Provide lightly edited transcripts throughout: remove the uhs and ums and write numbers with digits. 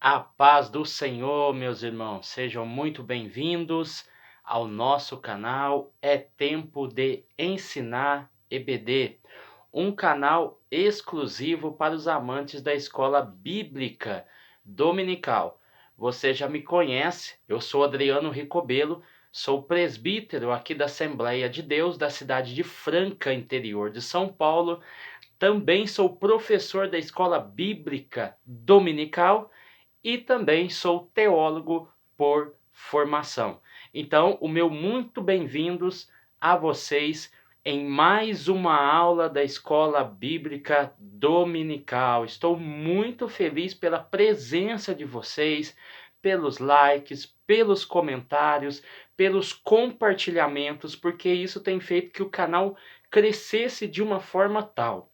A paz do Senhor, meus irmãos, sejam muito bem-vindos ao nosso canal É Tempo de Ensinar EBD, um canal exclusivo para os amantes da escola bíblica dominical. Você já me conhece, eu sou Adriano Ricobelo, sou presbítero aqui da Assembleia de Deus da cidade de Franca, interior de São Paulo. Também sou professor da escola bíblica dominical e também sou teólogo por formação. Então, o meu muito bem-vindos a vocês em mais uma aula da Escola Bíblica Dominical. Estou muito feliz pela presença de vocês, pelos likes, pelos comentários, pelos compartilhamentos, porque isso tem feito que o canal crescesse de uma forma tal.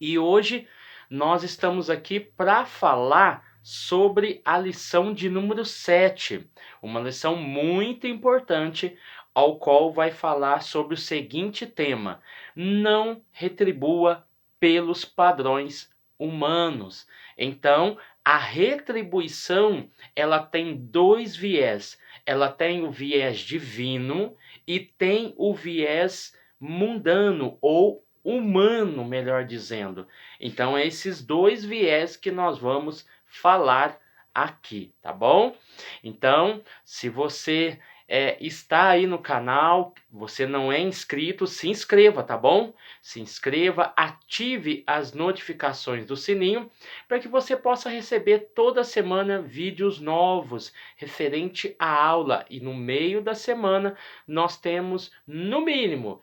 E hoje nós estamos aqui para falar sobre a lição de número 7, uma lição muito importante, ao qual vai falar sobre o seguinte tema: não retribua pelos padrões humanos. Então, a retribuição, ela tem dois viés. Ela tem o viés divino e tem o viés mundano ou humano, melhor dizendo. Então, é esses dois viés que nós vamos falar aqui, tá bom? Então, se você está aí no canal, você não é inscrito, se inscreva, tá bom? Se inscreva, ative as notificações do sininho para que você possa receber toda semana vídeos novos referente à aula. E no meio da semana nós temos, no mínimo,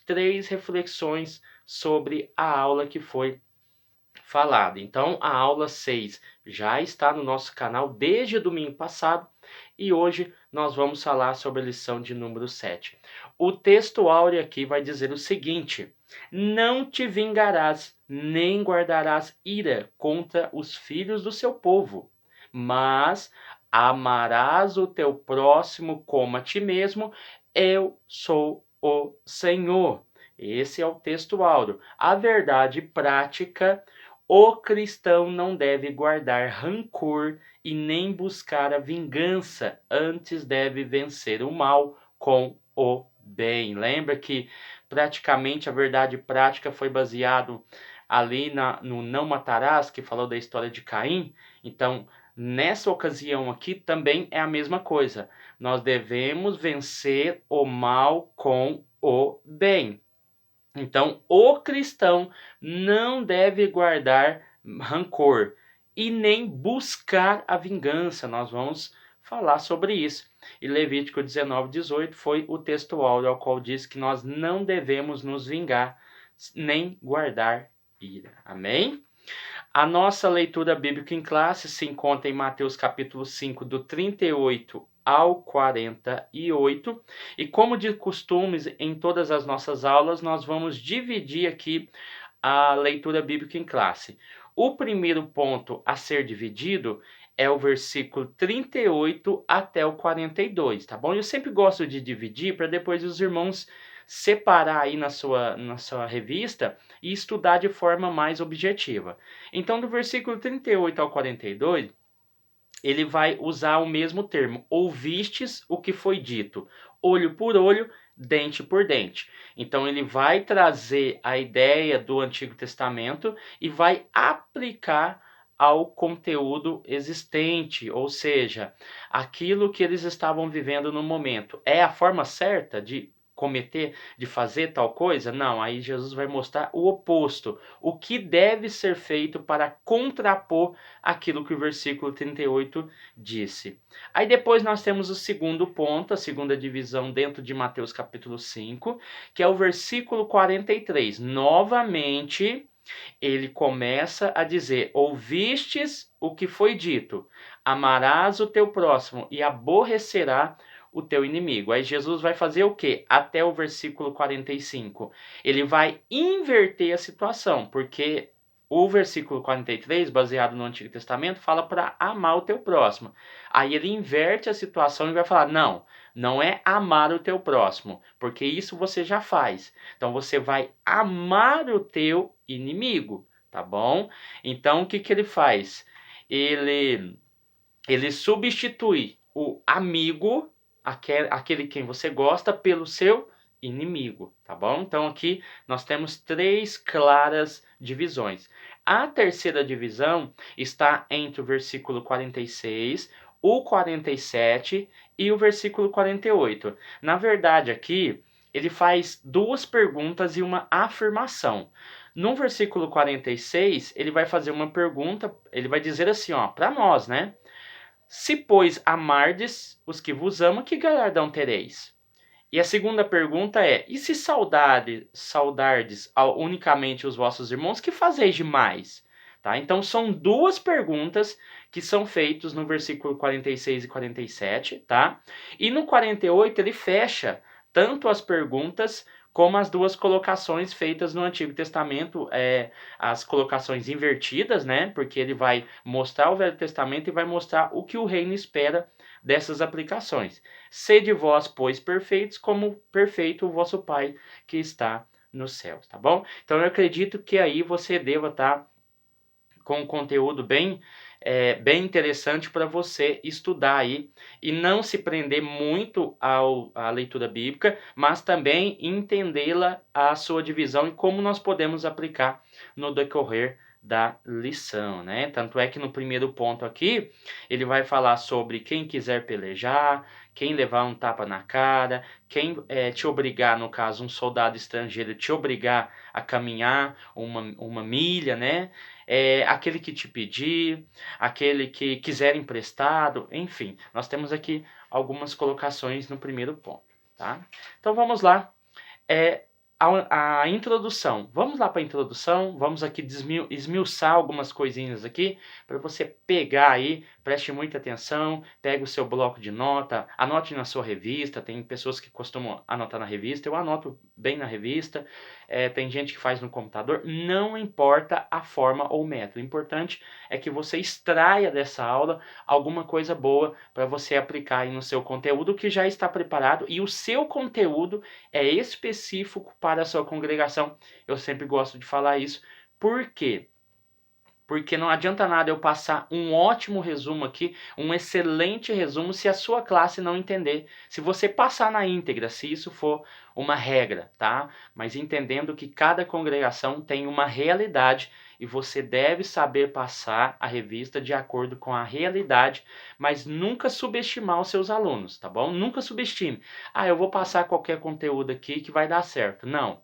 3 reflexões sobre a aula que foi falada. Então, a aula 6 já está no nosso canal desde o domingo passado e hoje nós vamos falar sobre a lição de número 7. O texto áureo aqui vai dizer o seguinte: não te vingarás, nem guardarás ira contra os filhos do seu povo, mas amarás o teu próximo como a ti mesmo. Eu sou o Senhor. Esse é o texto áureo. A verdade prática: o cristão não deve guardar rancor e nem buscar a vingança, antes deve vencer o mal com o bem. Lembra que praticamente a verdade prática foi baseado ali no não matarás, que falou da história de Caim? Então, nessa ocasião aqui também é a mesma coisa. Nós devemos vencer o mal com o bem. Então, o cristão não deve guardar rancor e nem buscar a vingança. Nós vamos falar sobre isso. E Levítico 19:18 foi o texto áureo ao qual diz que nós não devemos nos vingar nem guardar ira. Amém? A nossa leitura bíblica em classe se encontra em Mateus capítulo 5, do 38 ao 48. E como de costumes em todas as nossas aulas, nós vamos dividir aqui a leitura bíblica em classe. O primeiro ponto a ser dividido é o versículo 38 até o 42, tá bom? Eu sempre gosto de dividir para depois os irmãos separar aí na sua revista e estudar de forma mais objetiva. Então, do versículo 38 ao 42, ele vai usar o mesmo termo: ouvistes o que foi dito, olho por olho, dente por dente. Então ele vai trazer a ideia do Antigo Testamento e vai aplicar ao conteúdo existente, ou seja, aquilo que eles estavam vivendo no momento. É a forma certa de cometer, de fazer tal coisa? Não, aí Jesus vai mostrar o oposto, o que deve ser feito para contrapor aquilo que o versículo 38 disse. Aí depois nós temos o segundo ponto, a segunda divisão dentro de Mateus capítulo 5, que é o versículo 43. Novamente, ele começa a dizer: ouvistes o que foi dito, amarás o teu próximo e aborrecerá o teu inimigo. Aí Jesus vai fazer o quê? Até o versículo 45. Ele vai inverter a situação, porque o versículo 43, baseado no Antigo Testamento, fala para amar o teu próximo. Aí ele inverte a situação e vai falar: não, não é amar o teu próximo, porque isso você já faz. Então você vai amar o teu inimigo, tá bom? Então o que ele faz? Ele ele substitui o amigo, aquele quem você gosta, pelo seu inimigo, tá bom? Então aqui nós temos 3 claras divisões. A terceira divisão está entre o versículo 46, o 47 e o versículo 48. Na verdade, aqui ele faz 2 perguntas e uma afirmação. No versículo 46, ele vai fazer uma pergunta, ele vai dizer assim, ó, para nós, né? Se, pois, amardes os que vos amam, que galardão tereis? E a segunda pergunta é: e se saudardes unicamente os vossos irmãos, que fazeis demais? Tá? Então são 2 perguntas que são feitas no versículo 46 e 47, tá? E no 48 ele fecha tanto as perguntas como as 2 colocações feitas no Antigo Testamento, as colocações invertidas, né? Porque ele vai mostrar o Velho Testamento e vai mostrar o que o reino espera dessas aplicações. Sede vós, pois, perfeitos, como perfeito o vosso Pai que está nos céus, tá bom? Então eu acredito que aí você deva estar com um conteúdo bem interessante para você estudar aí e não se prender muito à leitura bíblica, mas também entendê-la, a sua divisão e como nós podemos aplicar no decorrer da lição, né? Tanto é que no primeiro ponto aqui, ele vai falar sobre quem quiser pelejar, quem levar um tapa na cara, quem te obrigar, no caso, um soldado estrangeiro, te obrigar a caminhar uma milha, né? Aquele que te pedir, aquele que quiser emprestado, enfim, nós temos aqui algumas colocações no primeiro ponto, tá? Então vamos lá, a introdução. Vamos lá para a introdução, vamos aqui esmiuçar algumas coisinhas aqui para você pegar aí, preste muita atenção, pegue o seu bloco de nota, anote na sua revista, tem pessoas que costumam anotar na revista, eu anoto bem na revista, tem gente que faz no computador, não importa a forma ou o método, o importante é que você extraia dessa aula alguma coisa boa para você aplicar aí no seu conteúdo que já está preparado e o seu conteúdo é específico para a sua congregação. Eu sempre gosto de falar isso. Por quê? Porque não adianta nada eu passar um ótimo resumo aqui, um excelente resumo, se a sua classe não entender. Se você passar na íntegra, se isso for uma regra, tá? Mas entendendo que cada congregação tem uma realidade e você deve saber passar a revista de acordo com a realidade, mas nunca subestimar os seus alunos, tá bom? Nunca subestime. Ah, eu vou passar qualquer conteúdo aqui que vai dar certo. Não.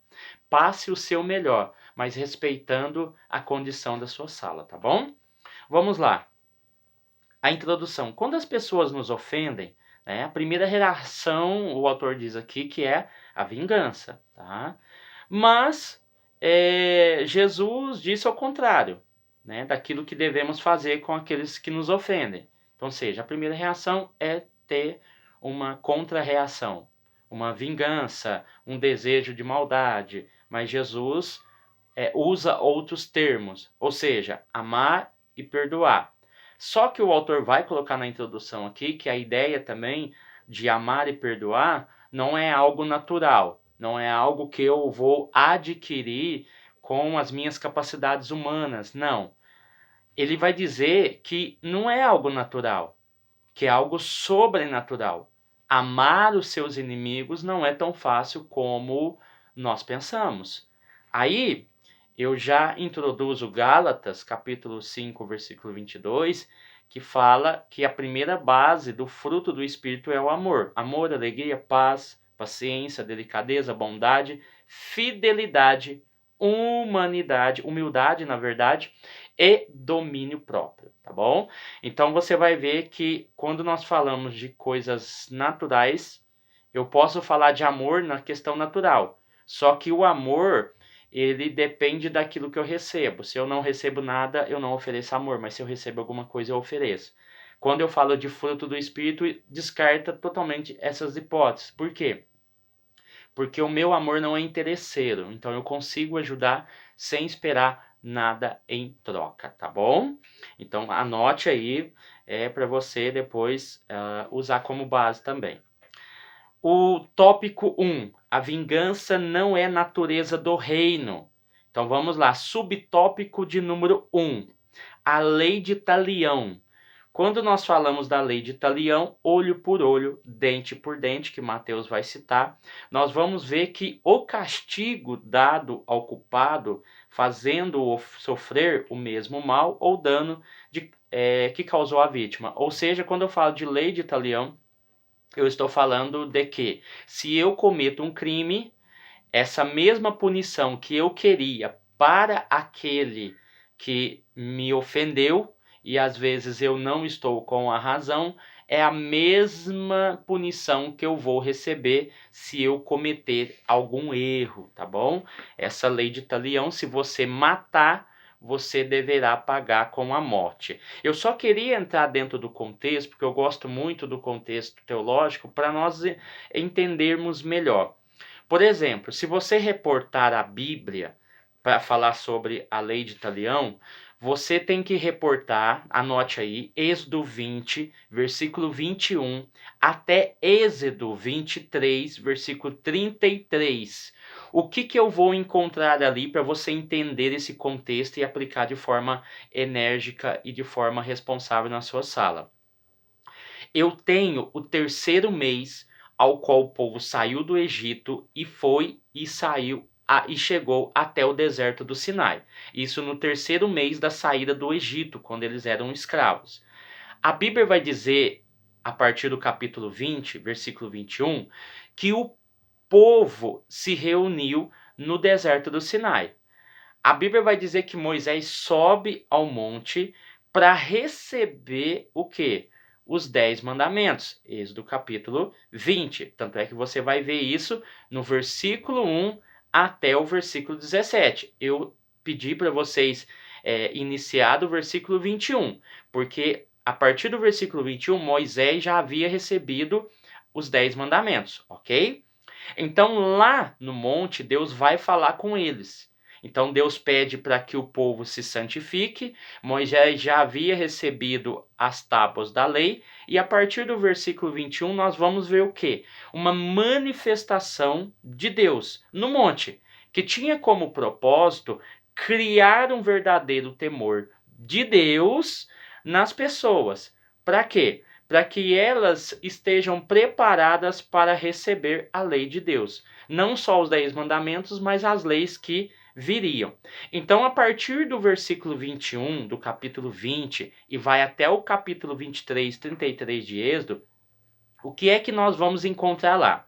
Passe o seu melhor, mas respeitando a condição da sua sala, tá bom? Vamos lá. A introdução. Quando as pessoas nos ofendem, né, a primeira reação, o autor diz aqui, que é a vingança, tá? Mas Jesus disse ao contrário, né, daquilo que devemos fazer com aqueles que nos ofendem. Então, ou seja, a primeira reação é ter uma contra-reação, uma vingança, um desejo de maldade. Mas Jesus usa outros termos, ou seja, amar e perdoar. Só que o autor vai colocar na introdução aqui que a ideia também de amar e perdoar não é algo natural, não é algo que eu vou adquirir com as minhas capacidades humanas, não. Ele vai dizer que não é algo natural, que é algo sobrenatural. Amar os seus inimigos não é tão fácil como nós pensamos. Aí eu já introduzo Gálatas, capítulo 5, versículo 22, que fala que a primeira base do fruto do Espírito é o amor. Amor, alegria, paz, paciência, delicadeza, bondade, fidelidade, humildade, na verdade, e domínio próprio, tá bom? Então você vai ver que quando nós falamos de coisas naturais, eu posso falar de amor na questão natural. Só que o amor, ele depende daquilo que eu recebo. Se eu não recebo nada, eu não ofereço amor, mas se eu recebo alguma coisa, eu ofereço. Quando eu falo de fruto do Espírito, descarta totalmente essas hipóteses. Por quê? Porque o meu amor não é interesseiro, então eu consigo ajudar sem esperar nada em troca, tá bom? Então anote aí, para você depois usar como base também. O tópico 1, a vingança não é natureza do reino. Então vamos lá, subtópico de número 1, a lei de Talião. Quando nós falamos da lei de Talião, olho por olho, dente por dente, que Mateus vai citar, nós vamos ver que o castigo dado ao culpado, fazendo-o sofrer o mesmo mal ou dano que causou a vítima. Ou seja, quando eu falo de lei de Talião, eu estou falando de que, se eu cometo um crime, essa mesma punição que eu queria para aquele que me ofendeu, e às vezes eu não estou com a razão, é a mesma punição que eu vou receber se eu cometer algum erro, tá bom? Essa lei de Talião, se você matar, você deverá pagar com a morte. Eu só queria entrar dentro do contexto, porque eu gosto muito do contexto teológico, para nós entendermos melhor. Por exemplo, se você reportar a Bíblia para falar sobre a lei de Talião, você tem que reportar, anote aí, Êxodo 20, versículo 21, até Êxodo 23, versículo 33. O que eu vou encontrar ali para você entender esse contexto e aplicar de forma enérgica e de forma responsável na sua sala? Eu tenho o terceiro mês ao qual o povo saiu do Egito e foi e saiu e chegou até o deserto do Sinai. Isso no terceiro mês da saída do Egito, quando eles eram escravos. A Bíblia vai dizer, a partir do capítulo 20, versículo 21, que o povo se reuniu no deserto do Sinai. A Bíblia vai dizer que Moisés sobe ao monte para receber o quê? Os 10 mandamentos. Êxodo capítulo 20. Tanto é que você vai ver isso no versículo 1 até o versículo 17. Eu pedi para vocês iniciar do versículo 21, porque a partir do versículo 21, Moisés já havia recebido os 10 mandamentos, ok? Então lá no monte, Deus vai falar com eles. Então Deus pede para que o povo se santifique. Moisés já havia recebido as tábuas da lei. E a partir do versículo 21, nós vamos ver o quê? Uma manifestação de Deus no monte, que tinha como propósito criar um verdadeiro temor de Deus nas pessoas. Para quê? Para que elas estejam preparadas para receber a lei de Deus. Não só os 10 mandamentos, mas as leis que viriam. Então, a partir do versículo 21 do capítulo 20 e vai até o capítulo 23, 33 de Êxodo, o que é que nós vamos encontrar lá?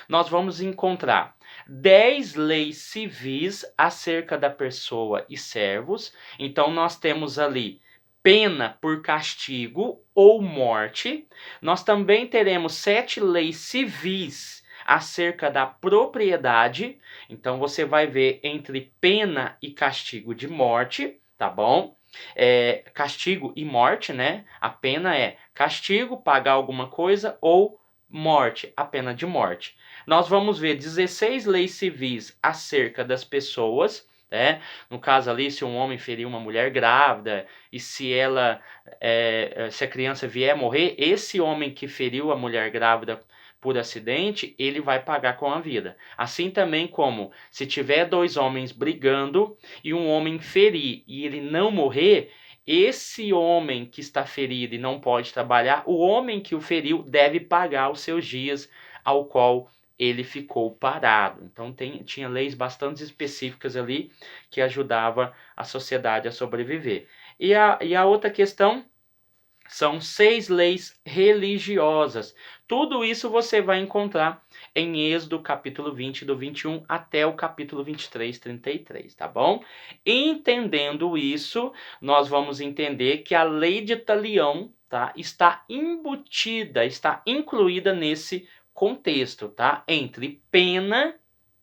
Nós vamos encontrar 10 leis civis acerca da pessoa e servos. Então, nós temos ali pena por castigo ou morte. Nós também teremos 7 leis civis acerca da propriedade. Então você vai ver entre pena e castigo de morte, tá bom? Castigo e morte, né? A pena é castigo, pagar alguma coisa, ou morte, a pena de morte. Nós vamos ver 16 leis civis acerca das pessoas, né? No caso ali, se um homem ferir uma mulher grávida e se a criança vier morrer, esse homem que feriu a mulher grávida por acidente, ele vai pagar com a vida. Assim também como se tiver 2 homens brigando e um homem ferir e ele não morrer, esse homem que está ferido e não pode trabalhar, o homem que o feriu deve pagar os seus dias ao qual ele ficou parado. Então tinha leis bastante específicas ali que ajudava a sociedade a sobreviver. E a outra questão são 6 leis religiosas. Tudo isso você vai encontrar em Êxodo capítulo 20, do 21 até o capítulo 23, 33, tá bom? Entendendo isso, nós vamos entender que a lei de Talião, tá, está embutida, está incluída nesse contexto, tá? Entre pena,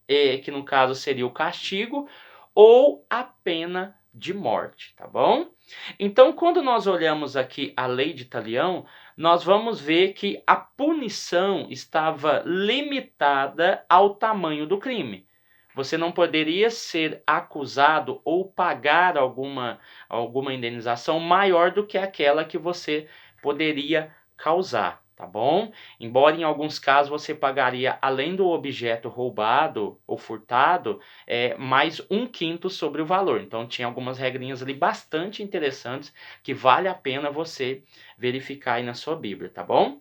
que no caso seria o castigo, ou a pena de morte, tá bom? Então, quando nós olhamos aqui a lei de Talião, nós vamos ver que a punição estava limitada ao tamanho do crime. Você não poderia ser acusado ou pagar alguma indenização maior do que aquela que você poderia causar. tá bom? Embora em alguns casos você pagaria, além do objeto roubado ou furtado, mais 1/5 sobre o valor. Então tinha algumas regrinhas ali bastante interessantes que vale a pena você verificar aí na sua Bíblia, tá bom?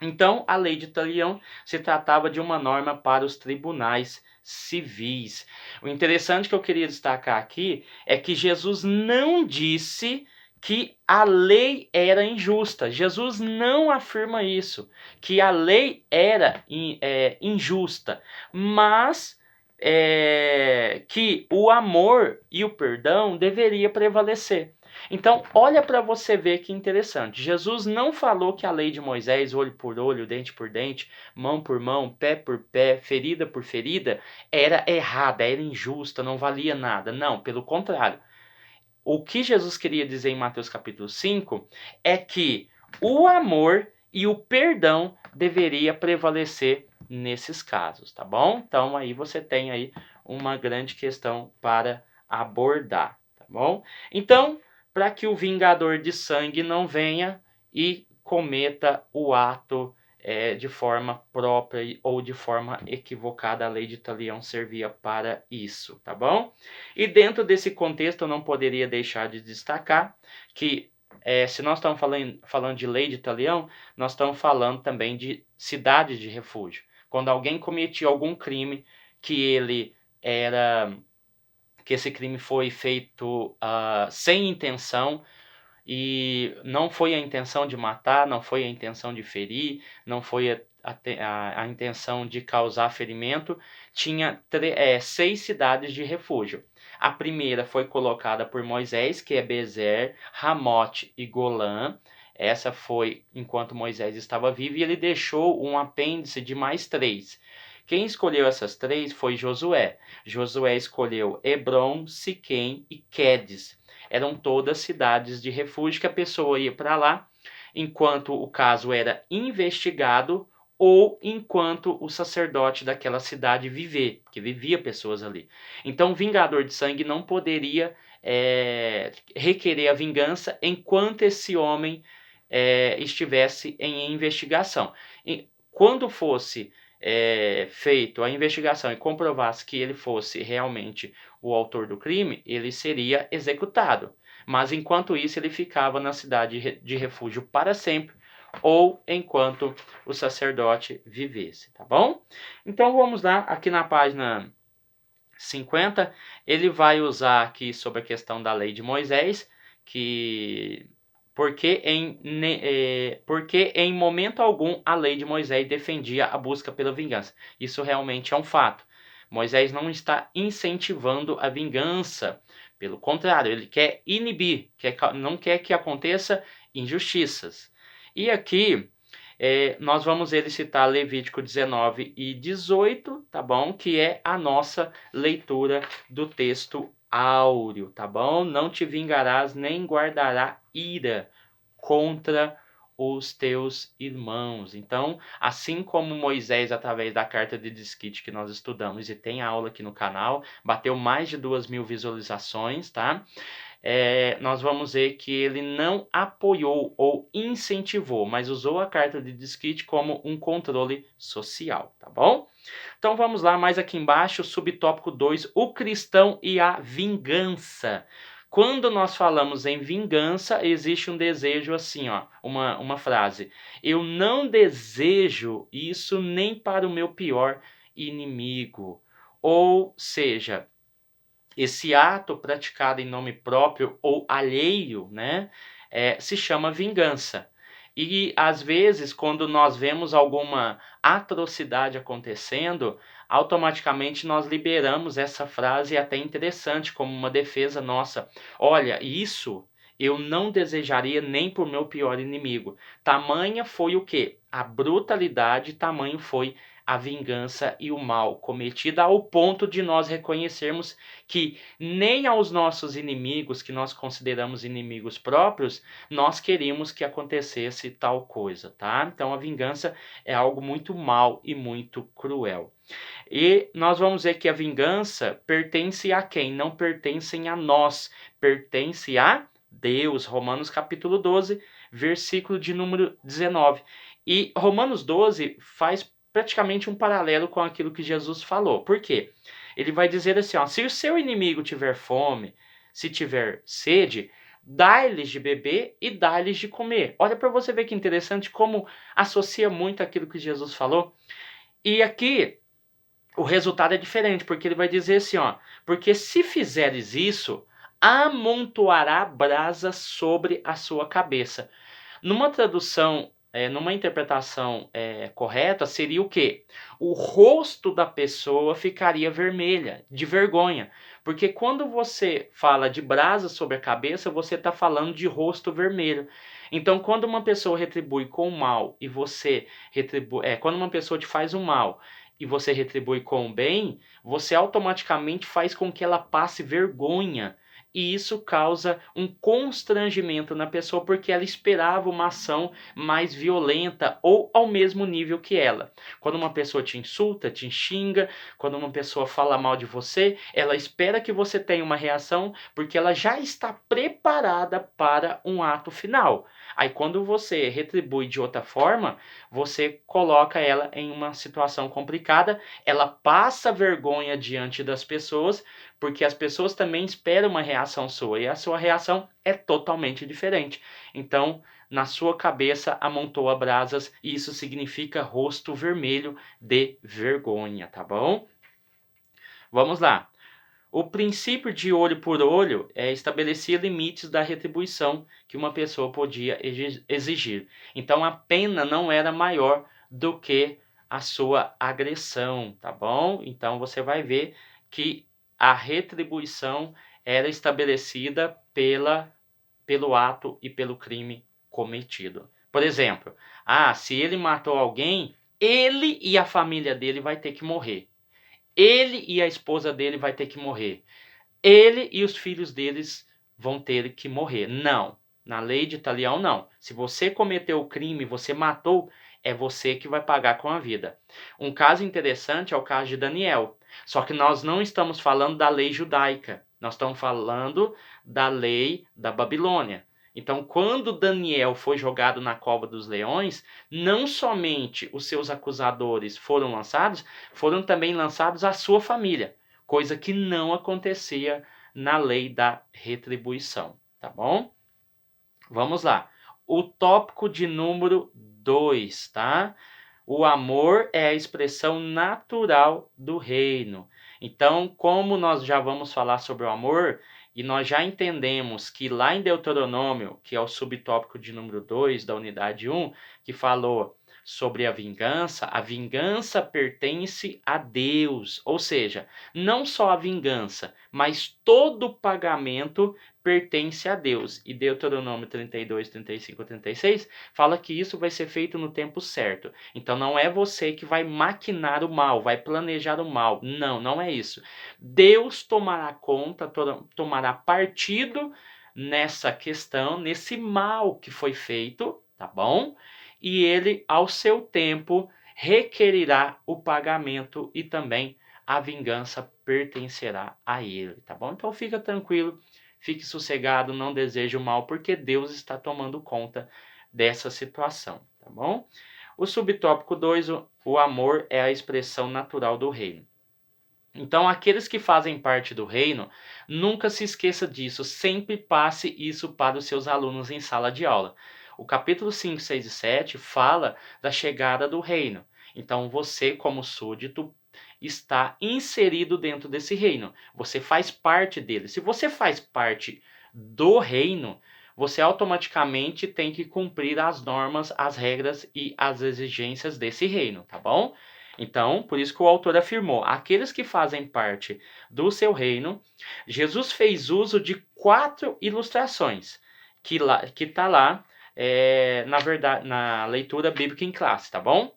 Então, a lei de talião se tratava de uma norma para os tribunais civis. O interessante que eu queria destacar aqui é que Jesus não disse que a lei era injusta. Jesus não afirma isso, que a lei era injusta, mas que o amor e o perdão deveria prevalecer. Então, olha para você ver que interessante. Jesus não falou que a lei de Moisés, olho por olho, dente por dente, mão por mão, pé por pé, ferida por ferida, era errada, era injusta, não valia nada. Não, pelo contrário. O que Jesus queria dizer em Mateus capítulo 5 é que o amor e o perdão deveria prevalecer nesses casos, tá bom? Então aí você tem aí uma grande questão para abordar, tá bom? Então, para que o vingador de sangue não venha e cometa o ato de forma própria ou de forma equivocada, a lei de talião servia para isso, tá bom? E dentro desse contexto eu não poderia deixar de destacar que se nós estamos falando de lei de talião, nós estamos falando também de cidade de refúgio. Quando alguém cometia algum crime que esse crime foi feito sem intenção, e não foi a intenção de matar, não foi a intenção de ferir, não foi a intenção de causar ferimento, tinha 6 cidades de refúgio. A primeira foi colocada por Moisés, que é Bezer, Ramote e Golã. Essa foi enquanto Moisés estava vivo e ele deixou um apêndice de mais 3. Quem escolheu essas 3 foi Josué. Josué escolheu Hebron, Siquém e Quedes. Eram todas cidades de refúgio que a pessoa ia para lá enquanto o caso era investigado ou enquanto o sacerdote daquela cidade porque vivia pessoas ali. Então o vingador de sangue não poderia requerer a vingança enquanto esse homem estivesse em investigação. Quando fosse feito a investigação e comprovasse que ele fosse realmente o autor do crime, ele seria executado. Mas enquanto isso, ele ficava na cidade de refúgio para sempre, ou enquanto o sacerdote vivesse, tá bom? Então vamos lá, aqui na página 50, ele vai usar aqui sobre a questão da lei de Moisés, porque em momento algum a lei de Moisés defendia a busca pela vingança. Isso realmente é um fato. Moisés não está incentivando a vingança. Pelo contrário, ele quer inibir, não quer que aconteça injustiças. E aqui nós vamos citar Levítico 19 e 18, tá bom? Que é a nossa leitura do texto áureo, tá bom? Não te vingarás nem guardará ira contra os teus irmãos. Então, assim como Moisés, através da carta de desquite que nós estudamos e tem aula aqui no canal, bateu mais de 2.000 visualizações, tá? Nós vamos ver que ele não apoiou ou incentivou, mas usou a carta de desquite como um controle social, tá bom? Então vamos lá, mais aqui embaixo, subtópico 2, o cristão e a vingança. Quando nós falamos em vingança, existe um desejo assim, ó, uma frase. Eu não desejo isso nem para o meu pior inimigo. Ou seja, esse ato praticado em nome próprio ou alheio, né, se chama vingança. E às vezes, quando nós vemos alguma atrocidade acontecendo, automaticamente nós liberamos essa frase até interessante como uma defesa nossa. Olha, isso eu não desejaria nem por meu pior inimigo. Tamanha foi o quê? A brutalidade, tamanho foi a vingança e o mal cometido, ao ponto de nós reconhecermos que nem aos nossos inimigos, que nós consideramos inimigos próprios, nós queríamos que acontecesse tal coisa, tá? Então a vingança é algo muito mal e muito cruel. E nós vamos ver que a vingança pertence a quem? Não pertencem a nós, pertence a Deus. Romanos capítulo 12, versículo de número 19. E Romanos 12 faz praticamente um paralelo com aquilo que Jesus falou. Por quê? Ele vai dizer assim, ó, se o seu inimigo tiver fome, se tiver sede, dá-lhes de beber e dá-lhes de comer. Olha para você ver que interessante como associa muito aquilo que Jesus falou. E aqui o resultado é diferente, porque ele vai dizer assim, ó, porque se fizeres isso, amontoará brasa sobre a sua cabeça. Numa tradução, numa interpretação correta, seria o quê? O rosto da pessoa ficaria vermelha, de vergonha. Porque quando você fala de brasa sobre a cabeça, você está falando de rosto vermelho. Então, quando uma pessoa retribui com o mal e você retribui, quando uma pessoa te faz um mal e você retribui com o bem, você automaticamente faz com que ela passe vergonha. E isso causa um constrangimento na pessoa porque ela esperava uma ação mais violenta ou ao mesmo nível que ela. Quando uma pessoa te insulta, te xinga, quando uma pessoa fala mal de você, ela espera que você tenha uma reação porque ela já está preparada para um ato final. Aí quando você retribui de outra forma, você coloca ela em uma situação complicada, ela passa vergonha diante das pessoas, porque as pessoas também esperam uma reação sua e a sua reação é totalmente diferente. Então, na sua cabeça amontoa brasas e isso significa rosto vermelho de vergonha, tá bom? Vamos lá. O princípio de olho por olho estabelecia limites da retribuição que uma pessoa podia exigir. Então a pena não era maior do que a sua agressão, tá bom? Então você vai ver que a retribuição era estabelecida pelo ato e pelo crime cometido. Por exemplo, se ele matou alguém, ele e a família dele vai ter que morrer. Ele e a esposa dele vai ter que morrer. Ele e os filhos deles vão ter que morrer. Não. Na lei de Italião, não. Se você cometeu o crime, você matou, é você que vai pagar com a vida. Um caso interessante é o caso de Daniel. Só que nós não estamos falando da lei judaica. Nós estamos falando da lei da Babilônia. Então, quando Daniel foi jogado na cova dos leões, não somente os seus acusadores foram lançados, foram também lançados a sua família, coisa que não acontecia na lei da retribuição, tá bom? Vamos lá. O tópico de número 2, tá? O amor é a expressão natural do reino. Então, como nós já vamos falar sobre o amor, e nós já entendemos que lá em Deuteronômio, que é o subtópico de número 2 da unidade 1, que falou sobre a vingança pertence a Deus. Ou seja, não só a vingança, mas todo o pagamento pertence a Deus. E Deuteronômio 32, 35, 36 fala que isso vai ser feito no tempo certo. Então não é você que vai maquinar o mal, vai planejar o mal. Não, não é isso. Deus tomará conta, tomará partido nessa questão, nesse mal que foi feito, tá bom? E ele, ao seu tempo, requerirá o pagamento e também a vingança pertencerá a ele, tá bom? Então fica tranquilo, fique sossegado, não deseje o mal, porque Deus está tomando conta dessa situação, tá bom? O subtópico 2, o amor é a expressão natural do reino. Então, aqueles que fazem parte do reino, nunca se esqueça disso, sempre passe isso para os seus alunos em sala de aula. O capítulo 5, 6 e 7 fala da chegada do reino. Então, você, como súdito, está inserido dentro desse reino. Você faz parte dele. Se você faz parte do reino, você automaticamente tem que cumprir as normas, as regras e as exigências desse reino, tá bom? Então, por isso que o autor afirmou: aqueles que fazem parte do seu reino, Jesus fez uso de 4 ilustrações que está lá, na verdade, na leitura bíblica em classe, tá bom?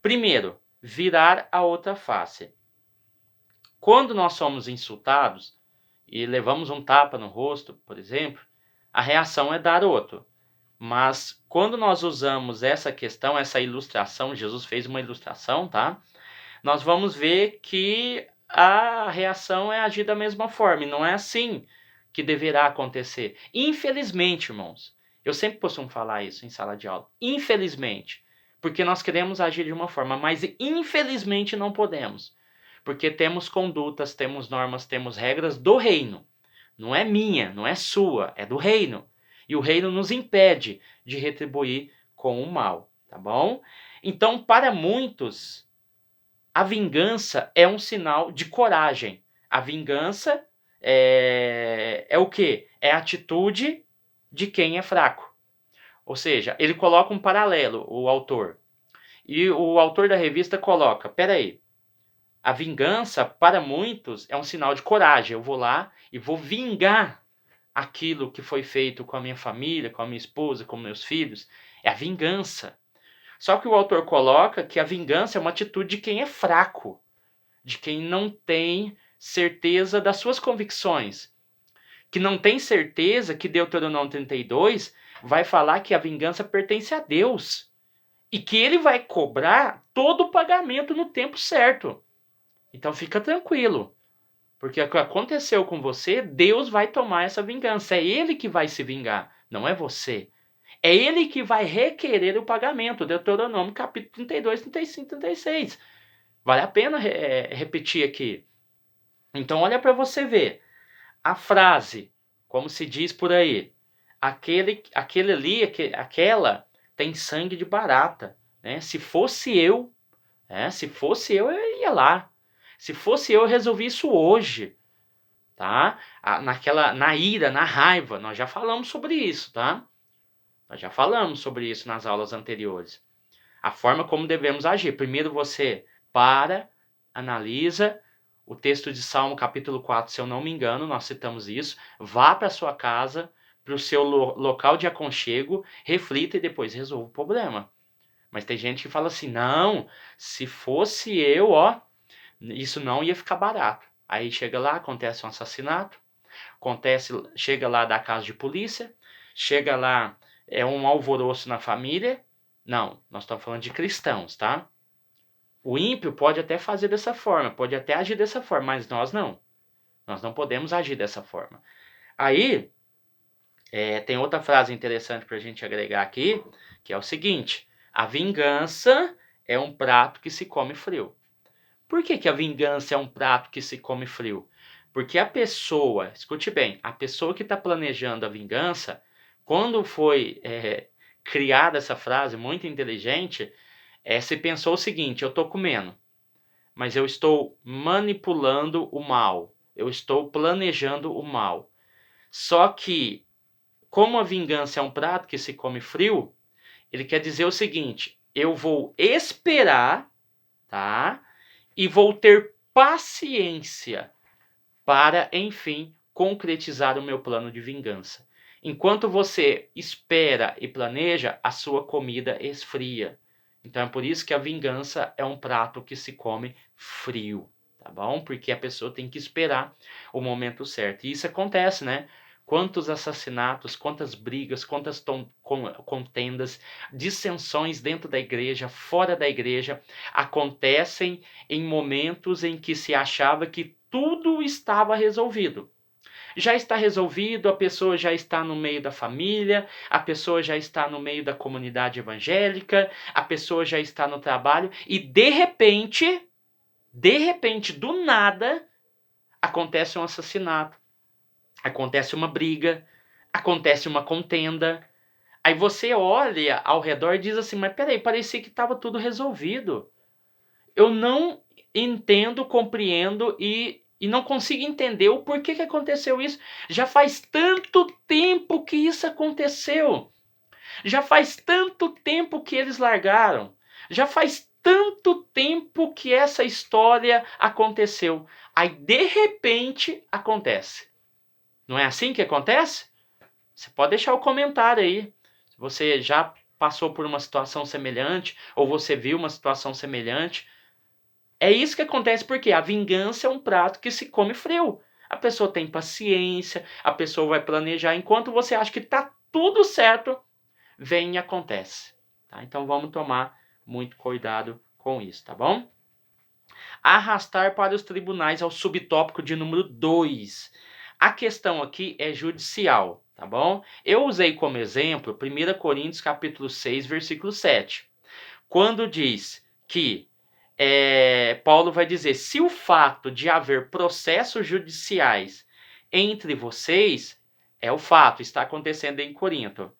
Primeiro, virar a outra face. Quando nós somos insultados e levamos um tapa no rosto, por exemplo, a reação é dar outro. Mas quando nós usamos essa questão, essa ilustração, Jesus fez uma ilustração, tá? Nós vamos ver que a reação é agir da mesma forma. E não é assim que deverá acontecer. Infelizmente, irmãos, eu sempre costumo falar isso em sala de aula. Infelizmente, porque nós queremos agir de uma forma, mas infelizmente não podemos, porque temos condutas, temos normas, temos regras do reino. Não é minha, não é sua, é do reino. E o reino nos impede de retribuir com o mal, tá bom? Então, para muitos, a vingança é um sinal de coragem. A vingança é o quê? É a atitude de quem é fraco. Ou seja, ele coloca um paralelo, o autor. E o autor da revista coloca, peraí, a vingança, para muitos, é um sinal de coragem. Eu vou lá e vou vingar aquilo que foi feito com a minha família, com a minha esposa, com meus filhos. É a vingança. Só que o autor coloca que a vingança é uma atitude de quem é fraco, de quem não tem certeza das suas convicções, que não tem certeza que Deuteronômio 32 vai falar que a vingança pertence a Deus e que ele vai cobrar todo o pagamento no tempo certo. Então fica tranquilo, porque o que aconteceu com você, Deus vai tomar essa vingança. É ele que vai se vingar, não é você. É ele que vai requerer o pagamento. Deuteronômio capítulo 32, 35, 36. Vale a pena repetir aqui. Então olha para você ver. A frase, como se diz por aí, aquele ali, aquela tem sangue de barata. Né? Se fosse eu, eu ia lá. Se fosse eu resolvi isso hoje. Tá? Na ira, na raiva, nós já falamos sobre isso, tá? Nós já falamos sobre isso nas aulas anteriores. A forma como devemos agir. Primeiro você analisa o texto de Salmo capítulo 4, se eu não me engano, nós citamos isso. Vá para sua casa, para o seu local de aconchego, reflita e depois resolva o problema. Mas tem gente que fala assim, não, se fosse eu, isso não ia ficar barato. Aí chega lá, acontece um assassinato, chega lá da casa de polícia, chega lá, é um alvoroço na família. Não, nós estamos falando de cristãos, tá? O ímpio pode até fazer dessa forma, pode até agir dessa forma, mas nós não. Nós não podemos agir dessa forma. Aí, tem outra frase interessante para a gente agregar aqui, que é o seguinte: a vingança é um prato que se come frio. Por que a vingança é um prato que se come frio? Porque a pessoa, escute bem, a pessoa que está planejando a vingança, quando foi criada essa frase muito inteligente, se pensou o seguinte: eu estou comendo, mas eu estou manipulando o mal, eu estou planejando o mal. Só que, como a vingança é um prato que se come frio, ele quer dizer o seguinte: eu vou esperar, tá? E vou ter paciência para, enfim, concretizar o meu plano de vingança. Enquanto você espera e planeja, a sua comida esfria. Então é por isso que a vingança é um prato que se come frio, tá bom? Porque a pessoa tem que esperar o momento certo. E isso acontece, né? Quantos assassinatos, quantas brigas, quantas contendas, dissensões dentro da igreja, fora da igreja, acontecem em momentos em que se achava que tudo estava resolvido. Já está resolvido, a pessoa já está no meio da família, a pessoa já está no meio da comunidade evangélica, a pessoa já está no trabalho e de repente, do nada, acontece um assassinato, acontece uma briga, acontece uma contenda. Aí você olha ao redor e diz assim, mas peraí, parecia que estava tudo resolvido. Eu não entendo, compreendo e não consigo entender o porquê que aconteceu isso. Já faz tanto tempo que isso aconteceu. Já faz tanto tempo que eles largaram. Já faz tanto tempo que essa história aconteceu. Aí, de repente, acontece. Não é assim que acontece? Você pode deixar o comentário aí. Se você já passou por uma situação semelhante ou você viu uma situação semelhante. É isso que acontece porque a vingança é um prato que se come frio. A pessoa tem paciência, a pessoa vai planejar. Enquanto você acha que está tudo certo, vem e acontece. Tá? Então vamos tomar muito cuidado com isso, tá bom? Arrastar para os tribunais é o subtópico de número 2. A questão aqui é judicial, tá bom? Eu usei como exemplo 1 Coríntios capítulo 6, versículo 7. quando diz que Paulo vai dizer, se o fato de haver processos judiciais entre vocês, é o fato, está acontecendo em Corinto.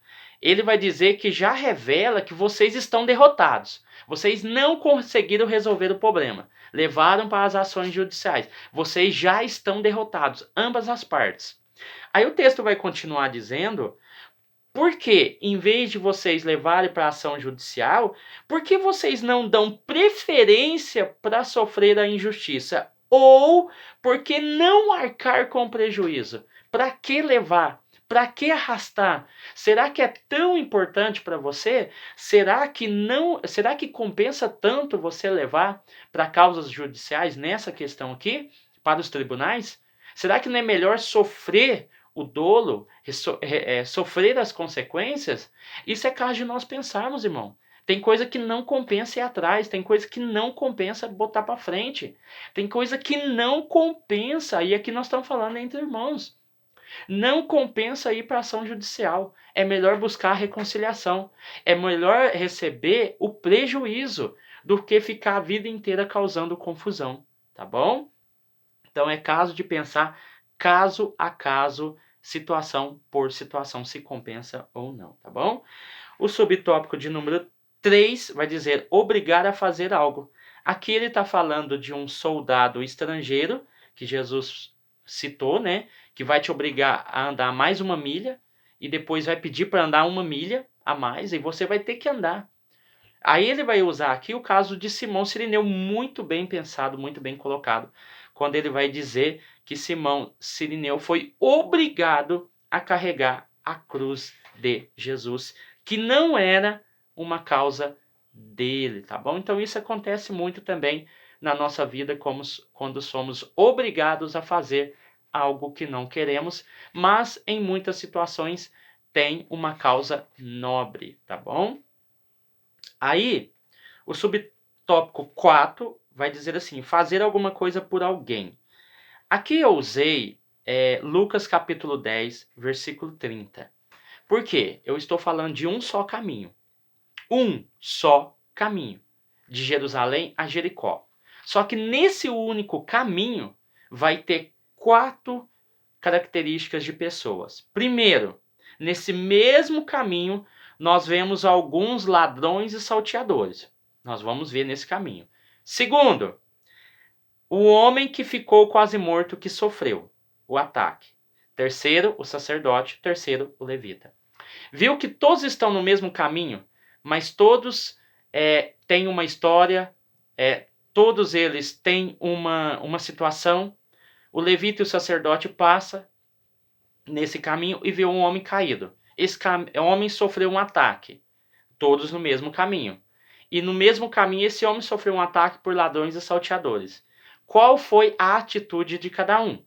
Ele vai dizer que já revela que vocês estão derrotados. Vocês não conseguiram resolver o problema. Levaram para as ações judiciais. Vocês já estão derrotados, ambas as partes. Aí o texto vai continuar dizendo, porque, em vez de vocês levarem para a ação judicial, por que vocês não dão preferência para sofrer a injustiça? Ou porque não arcar com prejuízo? Para que levar? Para que arrastar? Será que é tão importante para você? Será que compensa tanto você levar para causas judiciais nessa questão aqui, para os tribunais? Será que não é melhor sofrer o dolo, sofrer as consequências? Isso é caso de nós pensarmos, irmão. Tem coisa que não compensa ir atrás, tem coisa que não compensa botar para frente, tem coisa que não compensa, e aqui nós estamos falando entre irmãos, não compensa ir para ação judicial. É melhor buscar a reconciliação, é melhor receber o prejuízo do que ficar a vida inteira causando confusão, tá bom? Então é caso de pensar caso a caso, situação por situação, se compensa ou não, tá bom? O subtópico de número 3 vai dizer obrigar a fazer algo. Aqui ele está falando de um soldado estrangeiro, que Jesus citou, né? Que vai te obrigar a andar mais uma milha, e depois vai pedir para andar uma milha a mais, e você vai ter que andar. Aí ele vai usar aqui o caso de Simão Cirineu, muito bem pensado, muito bem colocado, quando ele vai dizer que Simão Cirineu foi obrigado a carregar a cruz de Jesus, que não era uma causa dele, tá bom? Então isso acontece muito também na nossa vida, como quando somos obrigados a fazer algo que não queremos, mas em muitas situações tem uma causa nobre, tá bom? Aí, o subtópico 4 vai dizer assim, fazer alguma coisa por alguém. Aqui eu usei Lucas capítulo 10, versículo 30. Por quê? Eu estou falando de um só caminho. Um só caminho. De Jerusalém a Jericó. Só que nesse único caminho vai ter 4 características de pessoas. Primeiro, nesse mesmo caminho, nós vemos alguns ladrões e salteadores. Nós vamos ver nesse caminho. Segundo, o homem que ficou quase morto, que sofreu o ataque. Terceiro, o sacerdote. Terceiro, o levita. Viu que todos estão no mesmo caminho, mas todos têm uma história, todos eles têm uma situação. O levita e o sacerdote passa nesse caminho e vê um homem caído. Esse homem sofreu um ataque, todos no mesmo caminho. E no mesmo caminho esse homem sofreu um ataque por ladrões e salteadores. Qual foi a atitude de cada um?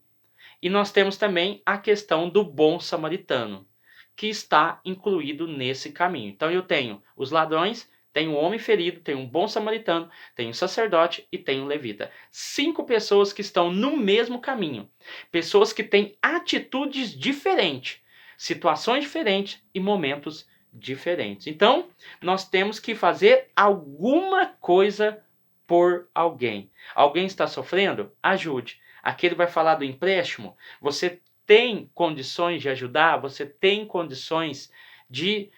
E nós temos também a questão do bom samaritano, que está incluído nesse caminho. Então eu tenho os ladrões, tenho o homem ferido, tenho um bom samaritano, tenho o sacerdote e tenho o levita. 5 pessoas que estão no mesmo caminho. Pessoas que têm atitudes diferentes, situações diferentes e momentos diferentes. Então, nós temos que fazer alguma coisa por alguém. Alguém está sofrendo? Ajude. Aqui ele vai falar do empréstimo. Você tem condições de ajudar? Você tem condições de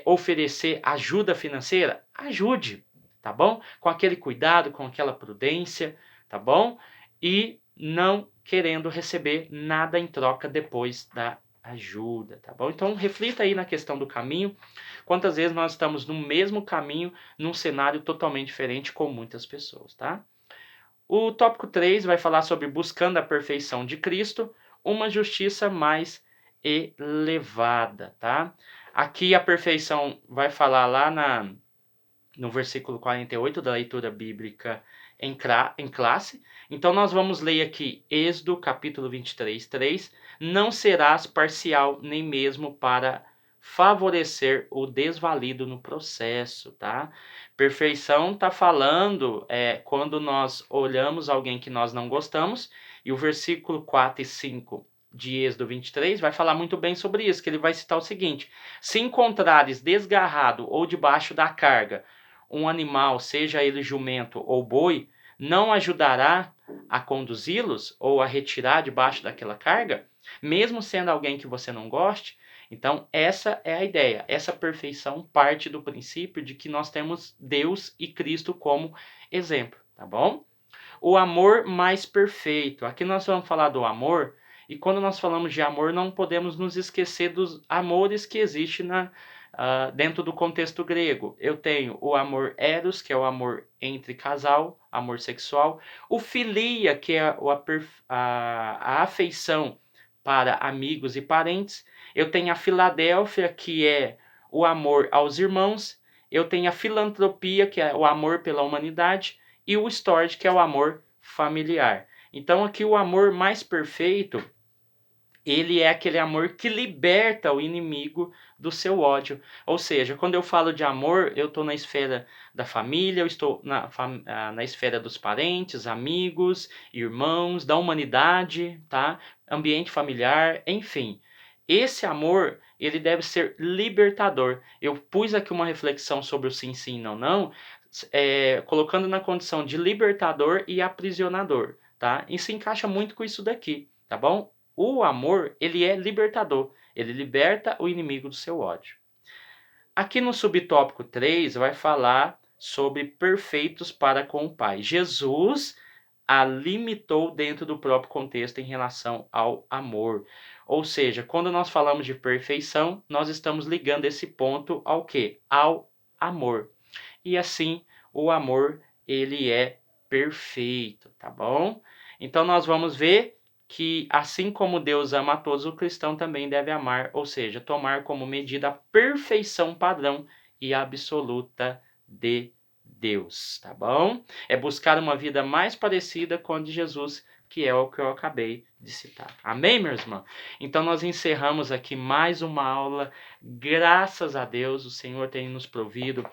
oferecer ajuda financeira? Ajude, tá bom? Com aquele cuidado, com aquela prudência, tá bom? E não querendo receber nada em troca depois da ajuda, tá bom? Então reflita aí na questão do caminho. Quantas vezes nós estamos no mesmo caminho, num cenário totalmente diferente com muitas pessoas, tá? O tópico 3 vai falar sobre buscando a perfeição de Cristo, uma justiça mais elevada, tá? Aqui a perfeição vai falar lá no versículo 48 da leitura bíblica em classe. Então nós vamos ler aqui Êxodo capítulo 23, 3. Não serás parcial nem mesmo para favorecer o desvalido no processo, tá? Perfeição está falando quando nós olhamos alguém que nós não gostamos, e o versículo 4 e 5 de Êxodo 23 vai falar muito bem sobre isso, que ele vai citar o seguinte: se encontrares desgarrado ou debaixo da carga um animal, seja ele jumento ou boi, não ajudará a conduzi-los ou a retirar debaixo daquela carga, mesmo sendo alguém que você não goste? Então, essa é a ideia. Essa perfeição parte do princípio de que nós temos Deus e Cristo como exemplo, tá bom? O amor mais perfeito. Aqui nós vamos falar do amor, e quando nós falamos de amor, não podemos nos esquecer dos amores que existem dentro do contexto grego. Eu tenho o amor eros, que é o amor entre casal, amor sexual. O filia, que é a afeição para amigos e parentes. Eu tenho a Filadélfia, que é o amor aos irmãos. Eu tenho a filantropia, que é o amor pela humanidade. E o storge, que é o amor familiar. Então aqui o amor mais perfeito, ele é aquele amor que liberta o inimigo do seu ódio. Ou seja, quando eu falo de amor, eu estou na esfera da família, eu estou na esfera dos parentes, amigos, irmãos, da humanidade, tá? Ambiente familiar, enfim. Esse amor, ele deve ser libertador. Eu pus aqui uma reflexão sobre o sim, sim, não, não, colocando na condição de libertador e aprisionador, tá? E se encaixa muito com isso daqui, tá bom? O amor, ele é libertador. Ele liberta o inimigo do seu ódio. Aqui no subtópico 3 vai falar sobre perfeitos para com o Pai. Jesus a limitou dentro do próprio contexto em relação ao amor. Ou seja, quando nós falamos de perfeição, nós estamos ligando esse ponto ao quê? Ao amor. E assim, o amor, ele é perfeito, tá bom? Então nós vamos ver que assim como Deus ama a todos, o cristão também deve amar, ou seja, tomar como medida a perfeição padrão e absoluta de Deus, tá bom? É buscar uma vida mais parecida com a de Jesus, que é o que eu acabei de citar. Amém, meus irmãos? Então nós encerramos aqui mais uma aula. Graças a Deus, o Senhor tem nos provido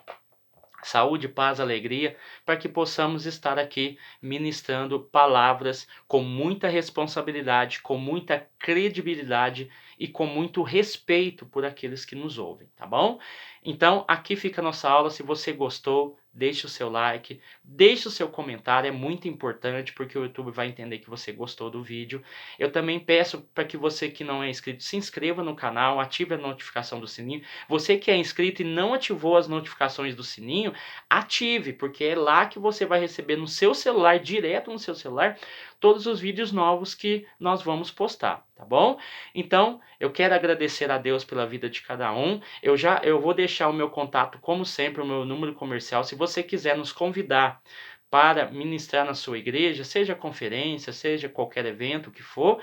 saúde, paz, alegria, para que possamos estar aqui ministrando palavras com muita responsabilidade, com muita credibilidade e com muito respeito por aqueles que nos ouvem, tá bom? Então, aqui fica a nossa aula. Se você gostou, deixe o seu like, deixe o seu comentário, é muito importante porque o YouTube vai entender que você gostou do vídeo. Eu também peço para que você que não é inscrito, se inscreva no canal, ative a notificação do sininho. Você que é inscrito e não ativou as notificações do sininho, ative, porque é lá que você vai receber no seu celular, direto no seu celular, todos os vídeos novos que nós vamos postar, tá bom? Então, eu quero agradecer a Deus pela vida de cada um. Eu vou deixar o meu contato, como sempre, o meu número comercial. Se você quiser nos convidar para ministrar na sua igreja, seja conferência, seja qualquer evento que for,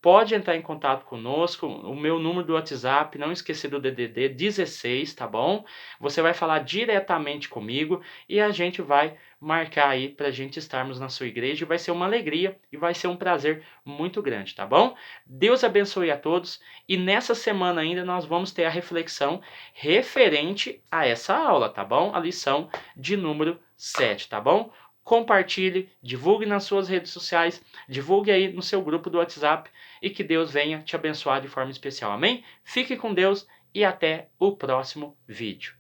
pode entrar em contato conosco. O meu número do WhatsApp, não esquecer do DDD 16, tá bom? Você vai falar diretamente comigo e a gente vai marcar aí pra gente estarmos na sua igreja. Vai ser uma alegria e vai ser um prazer muito grande, tá bom? Deus abençoe a todos e nessa semana ainda nós vamos ter a reflexão referente a essa aula, tá bom? A lição de número 7, tá bom? Compartilhe, divulgue nas suas redes sociais, divulgue aí no seu grupo do WhatsApp e que Deus venha te abençoar de forma especial. Amém? Fique com Deus e até o próximo vídeo.